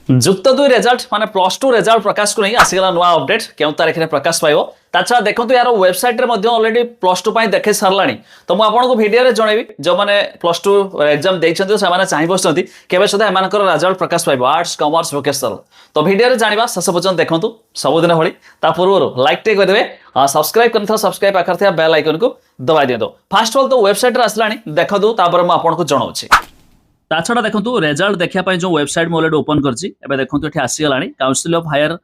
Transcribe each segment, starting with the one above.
जुक्त दुई रेजल्ट माने plus two result प्रकाश को नहीं आसीगला नुआ अपडेट केउ तारिख में प्रकाश पाइबो ताछा देखंतु यार वेबसाइट रे मध्ये ऑलरेडी प्लस टू पई देखे सरलानी तो मु आपन को वीडियो रे जणेबी जो माने प्लस टू एग्जाम देइछन्ती से माने चाहि बसंती केबे सुधा एमानकर रिजल्ट प्रकाश पाइबो आर्ट्स कॉमर्स वोकेशनल तो वीडियो रे जानिबा सस पर्यंत देखंतु सब दिन भली ता पूर्व लाइक टे कर देबे सब्सक्राइब करथो सब्सक्राइब आकर थिया बेल आइकन को दबाइ दियंतो फर्स्ट ऑफ ऑल तो वेबसाइट रे असलानी देखदु तापर मु आपन को जणाउछि ताछड़ा देखंतु रिजल्ट देखिया पई जो वेबसाइट मो ऑलरेडी ओपन करछि एबे देखंतु एठी आसी गलानी council of higher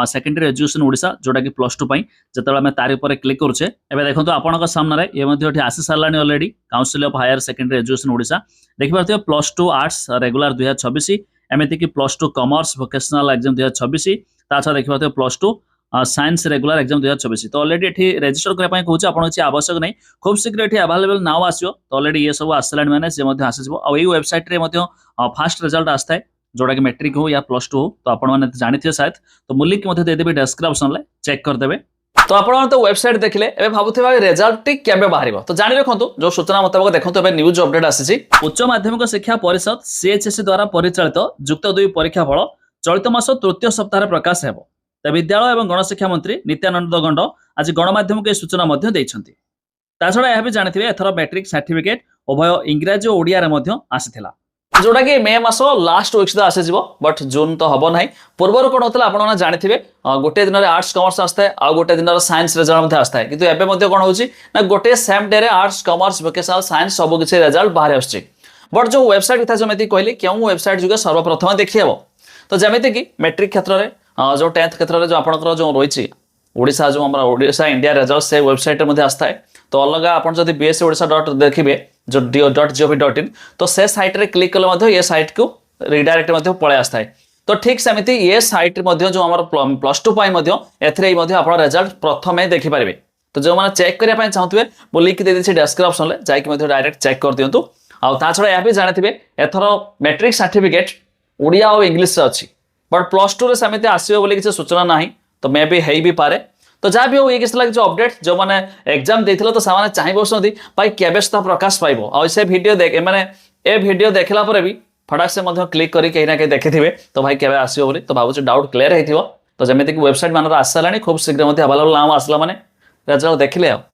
secondary education Odisha जोटा कि प्लस 2 पई जतला मैं तारि ऊपर क्लिक करछे एबे देखंतु आपनक सामने रे ए मध्ये एठी आसी सरलानी already council of higher secondary education Odisha देखि पारथियो प्लस 2 आर्ट्स रेगुलर 2026 एमिति कि प्लस 2 कॉमर्स वोकेशनल एग्जाम 2026 ताछा देखि पारथियो प्लस 2 साइंस रेगुलर एग्जाम 2024 तो ऑलरेडी एठी रजिस्टर करे पई कहूछ आपन କିଛି आवश्यक नै खूब शीघ्र एठी अवेलेबल नाउ आसियो तो ऑलरेडी ये सब आसलान माने से मध्ये आसीबो आ एई वेबसाइट रे मध्ये फास्ट रिजल्ट आस्ताय जोडा कि मैट्रिक हो या प्लस 2 हो तो आपन माने जानिथियो शायद तो मु लिंक मध्ये दे देबे डिस्क्रिप्शन ले चेक कर देबे तो आपन तो वेबसाइट देखिले एबे भाबुथिबा रिजल्ट टी केबे बाहरिबो तो जानि रखंतु जो सूचना मुताबिक देखंतु एबे न्यूज अपडेट आसीछि उच्च माध्यमिक शिक्षा परिषद सीएचएससी द्वारा परिचालित जुक्त 2 परीक्षा फल चलित मास तृतीय सप्ताह प्रकाश हेबो विद्यालय एवं गणशिक्षा मंत्री नित्यानंद गंड आज गणमाध्यम को सूचना मध्य देइछन्ति ताछड़ा यह भी जानिथिबे एथरो मैट्रिक सर्टिफिकेट उभय इंग्रजी और ओडिया रे मध्य आसीथिला जोटा कि मे मास लास्ट वीक्स आसे जिवो बट जून तो हबो नाही पूर्वर कोन होतला आपण ना जानिथिबे गोटे दिन रे आर्ट्स कॉमर्स आस्ताय आ गोटे दिन रे साइंस रिजल्ट मध्य आस्ताय किंतु एबे मध्य कोन होची ना गोटे सेम डे रे आर्ट्स कॉमर्स वोकेशनल साइंस सब किछि रिजल्ट बाहर आछी बट जो वेबसाइट कथा जमेति कहली केउ वेबसाइट जुगे सर्वप्रथम देखियबो तो जमेति कि मैट्रिक क्षेत्र रे जो 10th क्षेत्र में जो आपनकर जो रही ओडिशा जो हमरा ओडिशा इंडिया रिजल्ट से वेबसाइट रे मध्ये आस्था है तो अलग आपन जदि bsodisha डॉट देखिबे जो .gov.in तो से साइट रे क्लिक कले मध्ये ये साइट को रिडायरेक्ट मध्ये पळे आस्था है तो ठीक सेमिति ये साइट मध्ये जो हमर प्लस 2 पाई मध्ये एथरे मध्ये आपन रिजल्ट प्रथमे देखि परिबे तो जो माने चेक करिया पई चाहतबे मो लिंक दे देछि डिस्क्रिप्शन ले जाय कि मध्ये डायरेक्ट चेक कर दियंतु आ ता छडा या भी जानिथिबे एथरो मैट्रिक सर्टिफिकेट ओडिया और इंग्लिश रे अछि बट प्लस 2 रे समिति आसीबो बोली किछ सूचना नाही तो मे भी हेई भी पारे तो जा भी हो ये किछ लाग जो अपडेट जो माने एग्जाम देथिलो तो सामाने चाहि बसंती भाई केबेस्ता प्रकाश पाइबो आ से वीडियो देख माने ए वीडियो देखला पर भी फटाक से मध्ये क्लिक करी केही ना के देखिथिबे तो भाई केबे आसीबो बोली तो भाबुछ डाउट क्लियर हेथिबो तो जेमेति कि वेबसाइट मानर आसलानी खूब शीघ्र मध्ये अवेलेबल नाम आसला माने रिजल्ट देखिले